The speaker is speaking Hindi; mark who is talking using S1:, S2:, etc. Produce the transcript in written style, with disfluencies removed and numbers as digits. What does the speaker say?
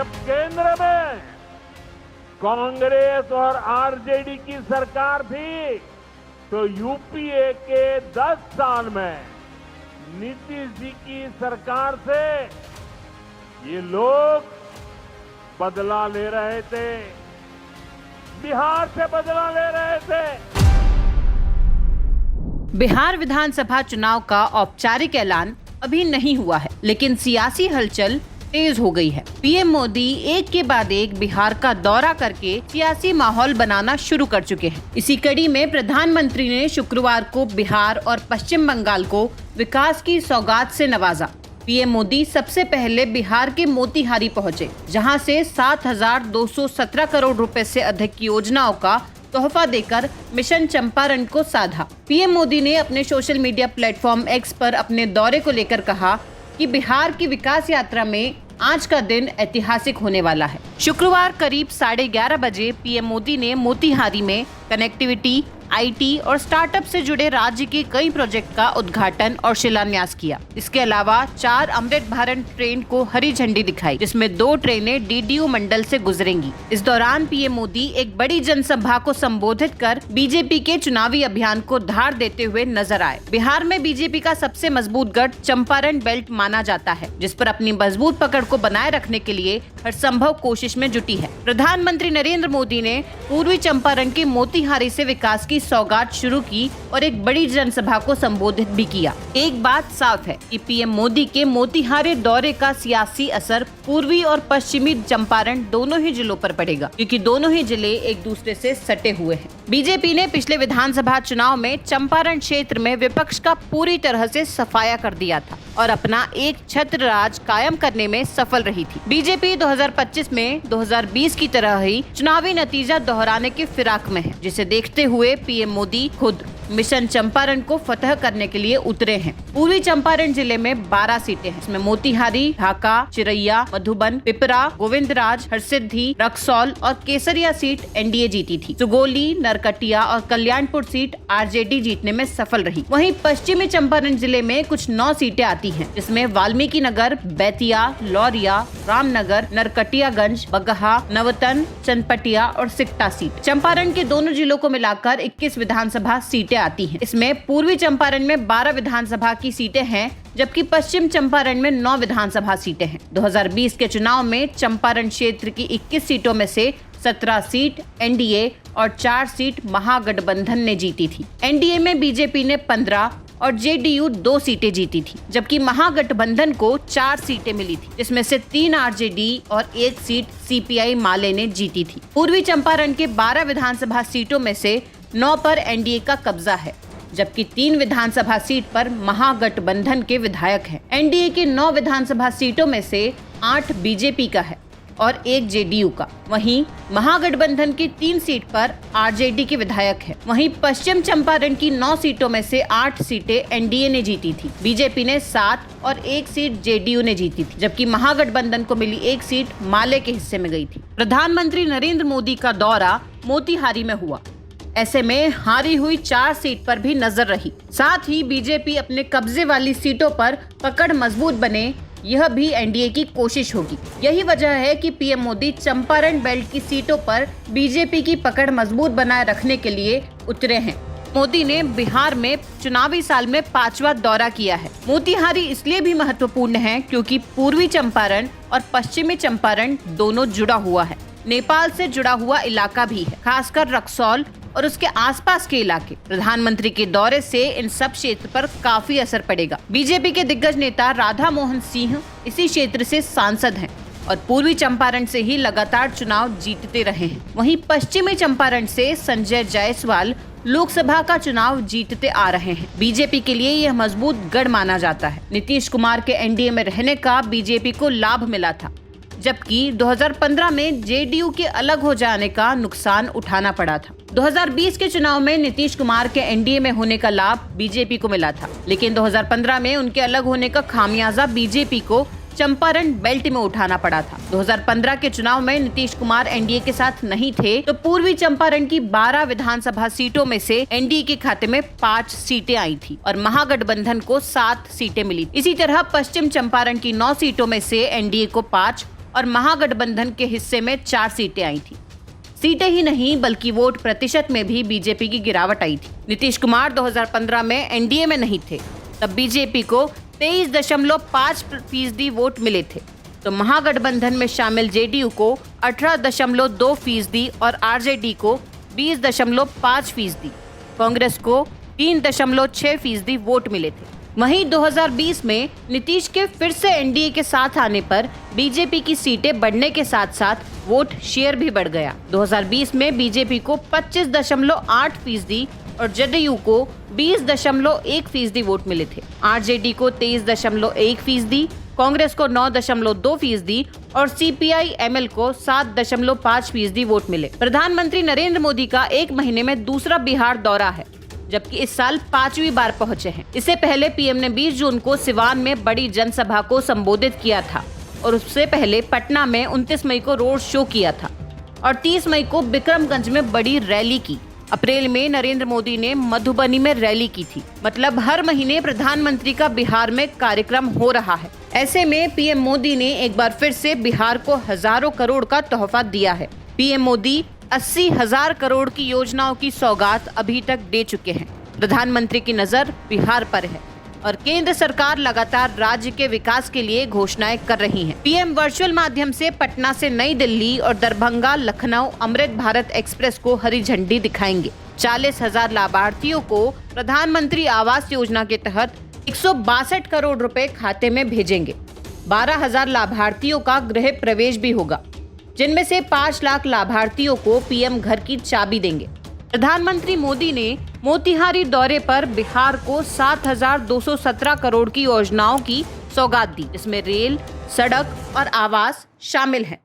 S1: जब केंद्र में कांग्रेस और आरजेडी की सरकार थी तो यूपीए के 10 साल में नीतीश जी की सरकार से ये लोग बदला ले रहे थे, बिहार से बदला ले रहे थे।
S2: बिहार विधानसभा चुनाव का औपचारिक ऐलान अभी नहीं हुआ है, लेकिन सियासी हलचल तेज हो गई है। पीएम मोदी एक के बाद एक बिहार का दौरा करके सियासी माहौल बनाना शुरू कर चुके हैं। इसी कड़ी में प्रधानमंत्री ने शुक्रवार को बिहार और पश्चिम बंगाल को विकास की सौगात से नवाजा। पीएम मोदी सबसे पहले बिहार के मोतिहारी पहुंचे, जहां से 7,217 करोड़ रुपए से अधिक की योजनाओं का तोहफा देकर मिशन चंपारण को साधा। पीएम मोदी ने अपने सोशल मीडिया प्लेटफॉर्म एक्स पर अपने दौरे को लेकर कहा कि बिहार की विकास यात्रा में आज का दिन ऐतिहासिक होने वाला है। शुक्रवार करीब 11:30 बजे पीएम मोदी ने मोतिहारी में कनेक्टिविटी, आईटी और स्टार्टअप से जुड़े राज्य के कई प्रोजेक्ट का उद्घाटन और शिलान्यास किया। इसके अलावा 4 अमृत भारत ट्रेन को हरी झंडी दिखाई, जिसमें 2 ट्रेनें डीडीयू मंडल से गुजरेंगी। इस दौरान पीएम मोदी एक बड़ी जनसभा को संबोधित कर बीजेपी के चुनावी अभियान को धार देते हुए नजर आए। बिहार में बीजेपी का सबसे मजबूत गढ़ चंपारण बेल्ट माना जाता है, जिस पर अपनी मजबूत पकड़ को बनाए रखने के लिए हर संभव कोशिश में जुटी है। प्रधानमंत्री नरेंद्र मोदी ने पूर्वी चंपारण के मोतिहारी से विकास की सौगात शुरू की और एक बड़ी जनसभा को संबोधित भी किया। एक बात साफ है कि पीएम मोदी के मोतिहारी दौरे का सियासी असर पूर्वी और पश्चिमी चंपारण दोनों ही जिलों पर पड़ेगा, क्योंकि दोनों ही जिले एक दूसरे से सटे हुए हैं। बीजेपी ने पिछले विधानसभा चुनाव में चंपारण क्षेत्र में विपक्ष का पूरी तरह से सफाया कर दिया था और अपना एक छत्र राज कायम करने में सफल रही थी। बीजेपी 2025 में 2020 की तरह ही चुनावी नतीजा दोहराने की फिराक में है, जिसे देखते हुए पीएम मोदी खुद मिशन चंपारण को फतह करने के लिए उतरे हैं। पूर्वी चंपारण जिले में 12 सीटें हैं, इसमें मोतिहारी, ढाका, चिरैया, मधुबन, पिपरा, गोविंदराज, हरसिद्धि, रक्सौल और केसरिया सीट एनडीए जीती थी। सुगोली, नरकटिया और कल्याणपुर सीट आरजेडी जीतने में सफल रही। वहीं पश्चिमी चंपारण जिले में कुछ 9 सीटें आती हैं, जिसमें वाल्मीकि नगर, बैतिया, लौरिया, रामनगर, नरकटियागंज, बगहा, नवतन, चनपटिया और सिकटा सीट। चंपारण के दोनों जिलों को मिलाकर 21 विधानसभा सीटें आती हैं। इसमें पूर्वी चंपारण में 12 विधानसभा की सीटें हैं, जबकि पश्चिम चंपारण में 9 विधानसभा सीटें हैं। 2020 के चुनाव में चंपारण क्षेत्र की 21 सीटों में से 17 सीट एनडीए और 4 सीट महागठबंधन ने जीती थी। एनडीए में बीजेपी ने 15 और जेडीयू 2 सीटें जीती थी, जबकि महागठबंधन को 4 सीटें मिली थी, जिसमें से 3 आरजेडी और 1 सीट सीपीआई माले ने जीती थी। पूर्वी चंपारण के 12 विधानसभा सीटों में से 9 पर एनडीए का कब्जा है, जबकि 3 विधानसभा सीट पर महागठबंधन के विधायक हैं। एनडीए के 9 विधानसभा सीटों में से 8 बीजेपी का है और 1 जेडीयू का। वहीं महागठबंधन की 3 सीट पर आरजेडी के विधायक है। वहीं पश्चिम चंपारण की 9 सीटों में से 8 सीटें एनडीए ने जीती थी। बीजेपी ने 7 और 1 सीट जेडीयू ने जीती थी, जबकि महागठबंधन को मिली 1 सीट माले के हिस्से में गई थी। प्रधानमंत्री नरेंद्र मोदी का दौरा मोतिहारी में हुआ। ऐसे में हारी हुई 4 सीट पर भी नजर रही। साथ ही बीजेपी अपने कब्जे वाली सीटों पर पकड़ मजबूत बने, यह भी एनडीए की कोशिश होगी। यही वजह है कि पीएम मोदी चंपारण बेल्ट की सीटों पर बीजेपी की पकड़ मजबूत बनाए रखने के लिए उतरे हैं। मोदी ने बिहार में चुनावी साल में 5वां दौरा किया है। मोतिहारी इसलिए भी महत्वपूर्ण है क्योंकि पूर्वी चंपारण और पश्चिमी चंपारण दोनों जुड़ा हुआ है। नेपाल से जुड़ा हुआ इलाका भी है, खासकर रक्सौल और उसके आसपास के इलाके। प्रधानमंत्री के दौरे से इन सब क्षेत्र पर काफी असर पड़ेगा। बीजेपी के दिग्गज नेता राधा मोहन सिंह इसी क्षेत्र से सांसद हैं और पूर्वी चंपारण से ही लगातार चुनाव जीतते रहे हैं। वहीं पश्चिमी चंपारण से संजय जायसवाल लोकसभा का चुनाव जीतते आ रहे हैं। बीजेपी के लिए यह मजबूत गढ़ माना जाता है। नीतीश कुमार के एनडीए में रहने का बीजेपी को लाभ मिला था, जबकि 2015 में जेडीयू के अलग हो जाने का नुकसान उठाना पड़ा था। 2020 के चुनाव में नीतीश कुमार के एनडीए में होने का लाभ बीजेपी को मिला था, लेकिन 2015 में उनके अलग होने का खामियाजा बीजेपी को चंपारण बेल्ट में उठाना पड़ा था। 2015 के चुनाव में नीतीश कुमार एनडीए के साथ नहीं थे, तो पूर्वी चंपारण की 12 विधानसभा सीटों में से एनडीए के खाते में 5 सीटें आई थी और महागठबंधन को 7 सीटें मिली। इसी तरह पश्चिम चंपारण की 9 सीटों में से एनडीए को 5 और महागठबंधन के हिस्से में 4 सीटें आई थी। सीटें ही नहीं बल्कि वोट प्रतिशत में भी बीजेपी की गिरावट आई थी। नीतीश कुमार 2015 में एनडीए में नहीं थे, तब बीजेपी को 23.5% वोट मिले थे, तो महागठबंधन में शामिल जेडीयू को 18.2% और आरजेडी को 20.5%, कांग्रेस को 3.6% वोट मिले थे। वहीं 2020 में नीतीश के फिर से एनडीए के साथ आने पर बीजेपी की सीटें बढ़ने के साथ साथ वोट शेयर भी बढ़ गया। 2020 में बीजेपी को 25.8% और जेडीयू को 20.1% वोट मिले थे। आरजेडी को 23.1%, कांग्रेस को 9.2% और सीपीआई-एमएल को 7.5% वोट मिले। प्रधानमंत्री नरेंद्र मोदी का 1 महीने में दूसरा बिहार दौरा है, जबकि इस साल 5वीं बार पहुंचे हैं। इससे पहले पीएम ने 20 जून को सिवान में बड़ी जनसभा को संबोधित किया था और उससे पहले पटना में 29 मई को रोड शो किया था और 30 मई को बिक्रमगंज में बड़ी रैली की। अप्रैल में नरेंद्र मोदी ने मधुबनी में रैली की थी। मतलब हर महीने प्रधानमंत्री का बिहार में कार्यक्रम हो रहा है। ऐसे में पीएम मोदी ने एक बार फिर से बिहार को हजारों करोड़ का तोहफा दिया है। पीएम मोदी 80,000 करोड़ की योजनाओं की सौगात अभी तक दे चुके हैं। प्रधानमंत्री की नजर बिहार पर है और केंद्र सरकार लगातार राज्य के विकास के लिए घोषणाएं कर रही है। पीएम वर्चुअल माध्यम से पटना से नई दिल्ली और दरभंगा लखनऊ अमृत भारत एक्सप्रेस को हरी झंडी दिखाएंगे। 40,000 लाभार्थियों को प्रधानमंत्री आवास योजना के तहत 162 करोड़ रुपए खाते में भेजेंगे। 12,000 लाभार्थियों का गृह प्रवेश भी होगा, जिनमें से 5 लाख लाभार्थियों को पीएम घर की चाबी देंगे। प्रधानमंत्री मोदी ने मोतिहारी दौरे पर बिहार को 7,217 करोड़ की योजनाओं की सौगात दी, जिसमें रेल, सड़क और आवास शामिल हैं।